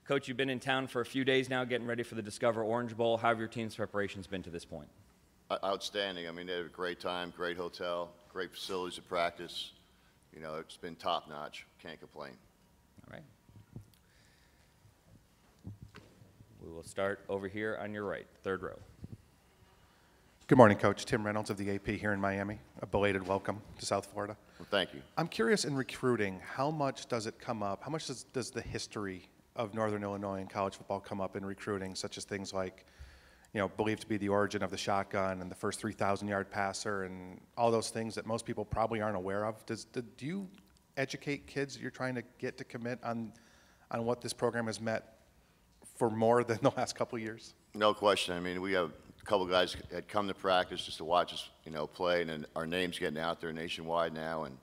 Coach, you've been in town for a few days now getting ready for the Discover Orange Bowl. How have your team's preparations been to this point? Outstanding. I mean, they had a great time, great hotel, great facilities to practice. You know, it's been top-notch. Can't complain. All right. We will start over here on your right, third row. Good morning, Coach. Tim Reynolds of the AP here in Miami. A belated welcome to South Florida. Well, thank you. I'm curious, in recruiting, how much does it come up? How much does the history of Northern Illinois and college football come up in recruiting, such as things like, you know, believed to be the origin of the shotgun and the first 3,000-yard passer and all those things that most people probably aren't aware of? Do you educate kids that you're trying to get to commit on what this program has meant for more than the last couple of years? No question. I mean, we have a couple of guys that come to practice just to watch us, you know, play, and then our name's getting out there nationwide now, and,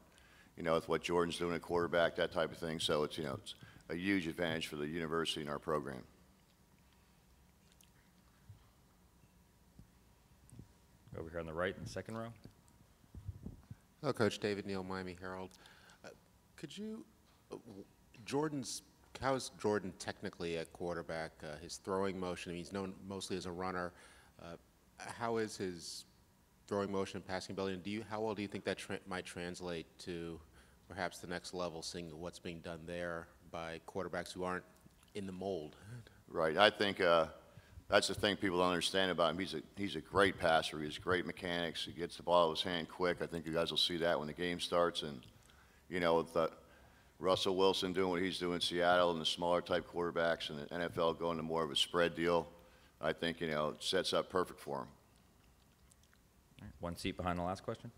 you know, with what Jordan's doing at quarterback, that type of thing. So it's, you know, it's a huge advantage for the university and our program. Over here on the right in the second row. Hello, Coach. David Neal, Miami Herald. Could you, how is Jordan technically at quarterback? His throwing motion, he's known mostly as a runner. How is his throwing motion and passing ability? And how well do you think that might translate to perhaps the next level, seeing what's being done there by quarterbacks who aren't in the mold? Right. I think that's the thing people don't understand about him. He's a great passer. He has great mechanics. He gets the ball out of his hand quick. I think you guys will see that when the game starts. And, you know, with Russell Wilson doing what he's doing in Seattle and the smaller type quarterbacks and the NFL going to more of a spread deal, I think, you know, it sets up perfect for him. Right, one seat behind the last question.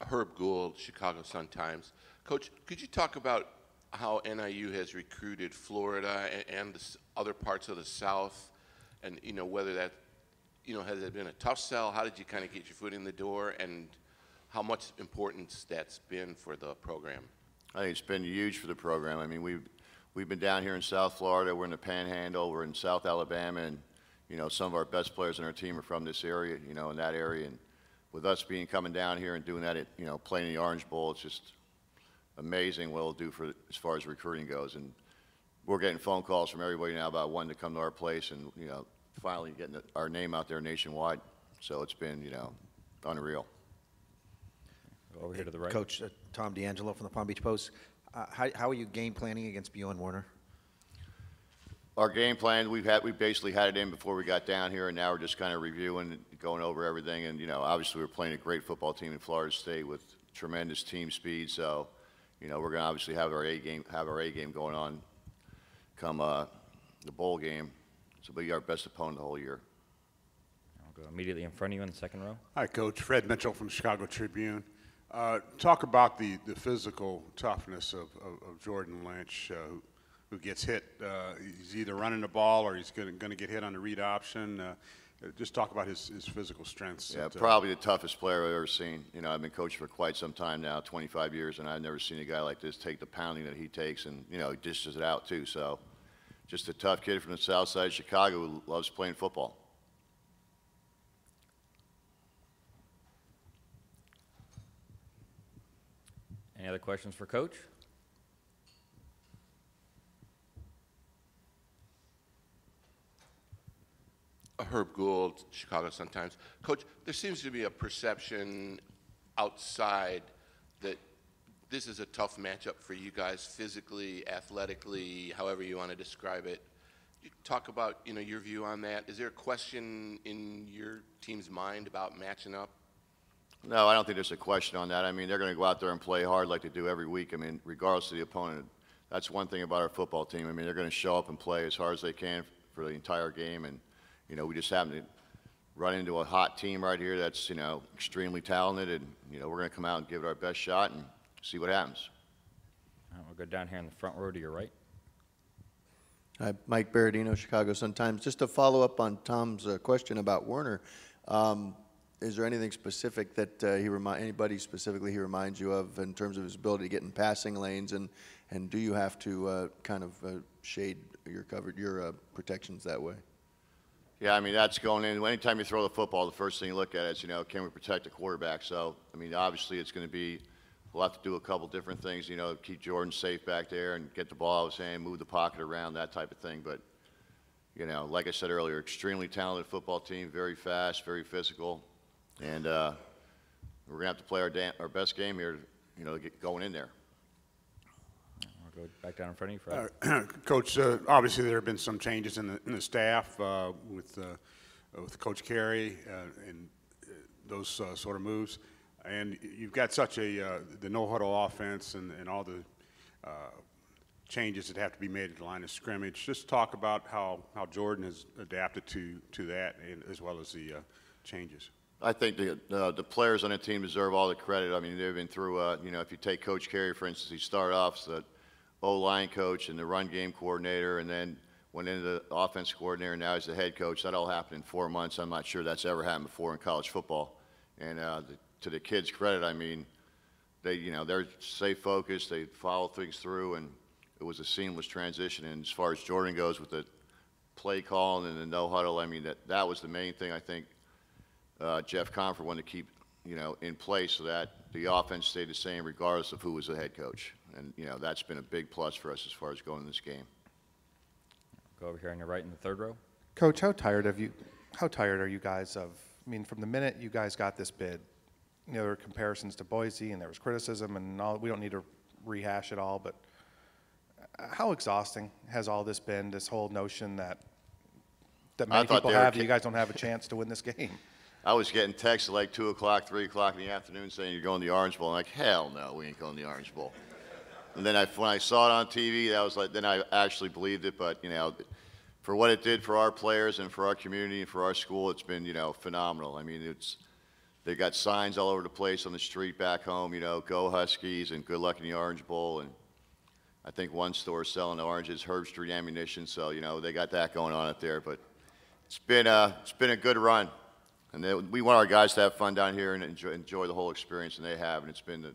Herb Gould, Chicago Sun-Times. Coach, could you talk about how NIU has recruited Florida and the other parts of the South? And, you know, whether that, you know, has it been a tough sell? How did you kind of get your foot in the door, and how much importance that's been for the program? I think it's been huge for the program. I mean, we've been down here in South Florida. We're in the Panhandle. We're in South Alabama, and, you know, some of our best players in our team are from this area, you know, in that area. And with us coming down here and doing that, you know, playing in the Orange Bowl, it's just amazing what it'll do for as far as recruiting goes. And we're getting phone calls from everybody now about wanting to come to our place and, you know, finally getting our name out there nationwide. So it's been, you know, unreal. Over here to the right. Coach, Tom D'Angelo from the Palm Beach Post. How are you game planning against Bjorn Werner? Our game plan, we basically had it in before we got down here, and now we're just kind of reviewing and going over everything. And, you know, obviously we're playing a great football team in Florida State with tremendous team speed. So, you know, we're going to obviously have our A game going on come the bowl game. So we'll be our best opponent the whole year. I'll go immediately in front of you in the second row. Hi, Coach. Fred Mitchell from the Chicago Tribune. Talk about the physical toughness of Jordan Lynch, who gets hit. He's either running the ball or he's going to get hit on the read option. Just talk about his physical strengths. Yeah, probably the toughest player I've ever seen. You know, I've been coaching for quite some time now, 25 years, and I've never seen a guy like this take the pounding that he takes, and, you know, he dishes it out too. So just a tough kid from the south side of Chicago who loves playing football. Any other questions for Coach? Herb Gould, Chicago Sun-Times. Coach, there seems to be a perception outside that this is a tough matchup for you guys physically, athletically, however you want to describe it. You talk about, you know, your view on that. Is there a question in your team's mind about matching up? No, I don't think there's a question on that. I mean, they're going to go out there and play hard like they do every week. I mean, regardless of the opponent. That's one thing about our football team. I mean, they're going to show up and play as hard as they can for the entire game. And, you know, we just happen to run into a hot team right here that's, you know, extremely talented. And, you know, we're going to come out and give it our best shot and see what happens. All right, we'll go down here in the front row to your right. Hi, Mike Berardino, Chicago Sun-Times. Just to follow up on Tom's question about Werner, is there anything specific that anybody specifically he reminds you of in terms of his ability to get in passing lanes, and do you have to kind of shade your protections that way? Yeah, I mean, that's going in. Anytime you throw the football, the first thing you look at is, you know, can we protect the quarterback? So, I mean, obviously it's going to be we'll have to do a couple different things, you know, keep Jordan safe back there and get the ball out of his hand, move the pocket around, that type of thing. But, you know, like I said earlier, extremely talented football team, very fast, very physical. And we're going to have to play our best game here, you know, to get going in there. I'll go back down in front of you, Fred. Coach, obviously there have been some changes in the staff with Coach Carey and those sort of moves. And you've got such the no-huddle offense and all the changes that have to be made at the line of scrimmage. Just talk about how Jordan has adapted to that, and as well as the changes. I think the players on the team deserve all the credit. I mean, they've been through, you know, if you take Coach Carey, for instance, he started off as the O-line coach and the run game coordinator, and then went into the offense coordinator, and now he's the head coach. That all happened in 4 months. I'm not sure that's ever happened before in college football. And to the kids' credit, I mean, they're stay focused, they follow things through, and it was a seamless transition. And as far as Jordan goes with the play calling and the no huddle, I mean, that was the main thing I think Jeff Comfort wanted to keep, you know, in place so that the offense stayed the same regardless of who was the head coach. And, you know, that's been a big plus for us as far as going in this game. Go over here on your right in the third row. Coach, how tired are you guys of, I mean, from the minute you guys got this bid, you know, there were comparisons to Boise and there was criticism and all, we don't need to rehash it all, but how exhausting has all this been, this whole notion that many people have, that you guys don't have a chance to win this game? I was getting texts at like 2 o'clock, 3 o'clock in the afternoon saying you're going to the Orange Bowl. I'm like, hell no, we ain't going to the Orange Bowl. And then when I saw it on TV, that was like, then I actually believed it. But, you know, for what it did for our players and for our community and for our school, it's been, you know, phenomenal. I mean, they got signs all over the place on the street back home, you know, go Huskies and good luck in the Orange Bowl. And I think one store selling oranges, Herb Street Ammunition. So, you know, they got that going on up there. But it's been a good run. And we want our guys to have fun down here and enjoy the whole experience, and they have. And it's been the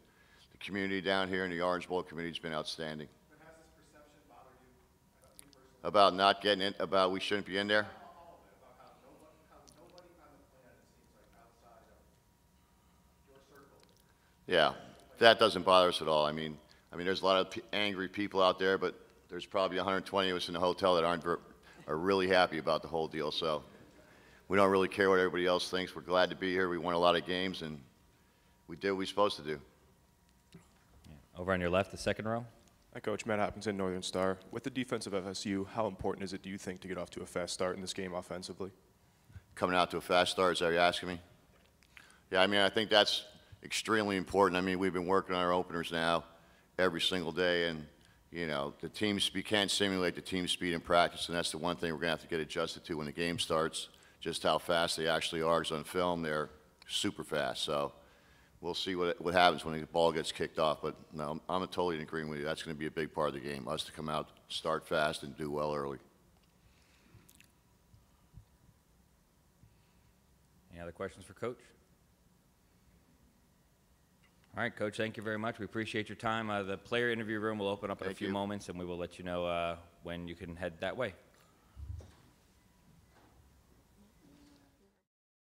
community down here and the Orange Bowl community has been outstanding. But has this perception bothered you? About not getting in, about we shouldn't be in there? All of it, about how nobody on the planet, it seems like, outside of your circle. Yeah, that doesn't bother us at all. I mean, there's a lot of angry people out there, but there's probably 120 of us in the hotel that are really happy about the whole deal. So we don't really care what everybody else thinks. We're glad to be here. We won a lot of games, and we did what we were supposed to do. Over on your left, the second row. Hi, Coach. Matt Hopkinson, Northern Star. With the defense of FSU, how important is it, do you think, to get off to a fast start in this game offensively? Coming out to a fast start, is that what you're asking me? Yeah, I mean, I think that's extremely important. I mean, we've been working on our openers now every single day, and, you know, the team speed can't simulate the team speed in practice, and that's the one thing we're going to have to get adjusted to when the game starts, just how fast they actually are. Because on film, they're super fast. So we'll see what happens when the ball gets kicked off. But no, I'm totally in agreement with you. That's going to be a big part of the game, us to come out, start fast, and do well early. Any other questions for Coach? All right, Coach, thank you very much. We appreciate your time. The player interview room will open up in a few moments, and we will let you know when you can head that way.